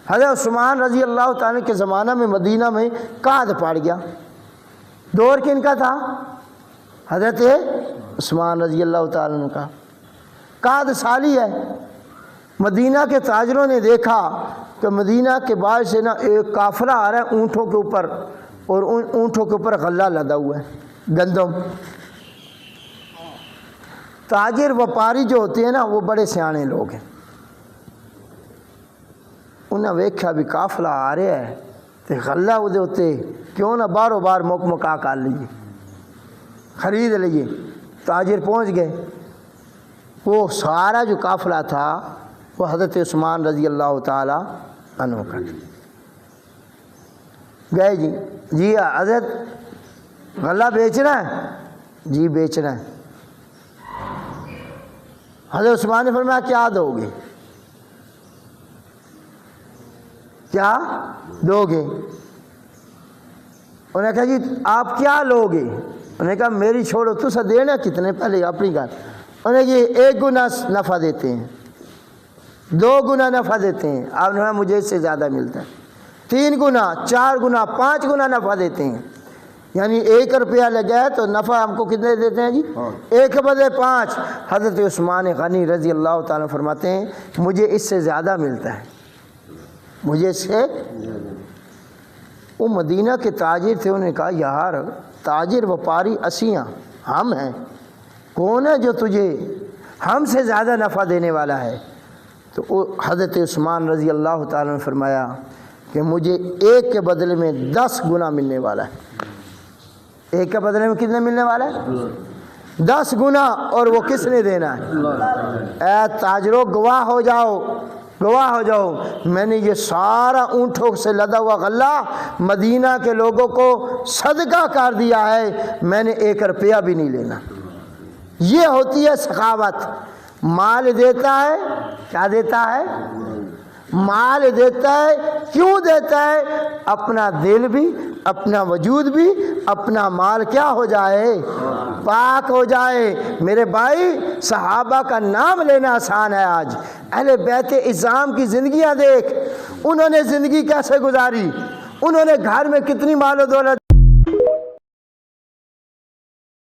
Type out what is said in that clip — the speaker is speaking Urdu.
حضرت عثمان رضی اللہ تعالیٰ کے زمانہ میں مدینہ میں قحط پڑ گیا. دور کن کا تھا؟ حضرت عثمان رضی اللہ تعالیٰ عنہ کا. قحط سالی ہے. مدینہ کے تاجروں نے دیکھا کہ مدینہ کے بعد سے نا ایک قافلہ آ رہا ہے اونٹوں کے اوپر، اور ان اونٹوں کے اوپر غلہ لدا ہوا ہے، گندم. تاجر وپاری جو ہوتے ہیں نا وہ بڑے سیانے لوگ ہیں. انہیں ویکھا بھی قافلہ آ رہا ہے تو غلہ وہ ہوتے کیوں نہ بارو بار مکا کر لیجیے، خرید لیجیے. تاجر پہنچ گئے. وہ سارا جو قافلہ تھا وہ حضرت عثمان رضی اللہ تعالی عنہ کا. گئے جی حضرت غلہ بیچنا ہے؟ جی بیچنا ہے. حضرت عثمان نے فرمایا کیا دو گے؟ کیا دو گے؟ انہوں نے کہا جی آپ کیا لو گے؟ انہوں نے کہا میری چھوڑو، تو سا دینا کتنے پہلے اپنی گھر. انہوں نے یہ 1 گنا نفع دیتے ہیں، 2 گنا نفع دیتے ہیں، آپ نے مجھے اس سے زیادہ ملتا ہے. 3 گنا، 4 گنا، 5 گنا نفع دیتے ہیں. یعنی 1 روپیہ لگا ہے تو نفع ہم کو کتنے دیتے ہیں جی؟ 1 کے بدلے 5. حضرت عثمان غنی رضی اللہ تعالیٰ فرماتے ہیں مجھے اس سے زیادہ ملتا ہے، مجھے اس سے. وہ مدینہ کے تاجر تھے. انہوں نے کہا یار تاجر وپاری اسیاں ہم ہیں، کون ہے جو تجھے ہم سے زیادہ نفع دینے والا ہے؟ تو حضرت عثمان رضی اللہ تعالیٰ نے فرمایا کہ مجھے 1 کے بدلے میں 10 گنا ملنے والا ہے. 1 کے بدلے میں کتنے ملنے والا ہے؟ 10 گنا. اور وہ کس نے دینا ہے؟ اے تاجروں گواہ ہو جاؤ، گواہ ہو جاؤ، میں نے یہ سارا اونٹوں سے لدا ہوا غلہ مدینہ کے لوگوں کو صدقہ کر دیا ہے، میں نے 1 روپیہ بھی نہیں لینا. یہ ہوتی ہے سخاوت. مال دیتا ہے، کیا دیتا ہے؟ مال دیتا ہے. کیوں دیتا ہے؟ اپنا دل بھی، اپنا وجود بھی، اپنا مال کیا ہو جائے؟ پاک ہو جائے. میرے بھائی صحابہ کا نام لینا آسان ہے. آج اہل بیت اعظام کی زندگیاں دیکھ، انہوں نے زندگی کیسے گزاری، انہوں نے گھر میں کتنی مال و دولت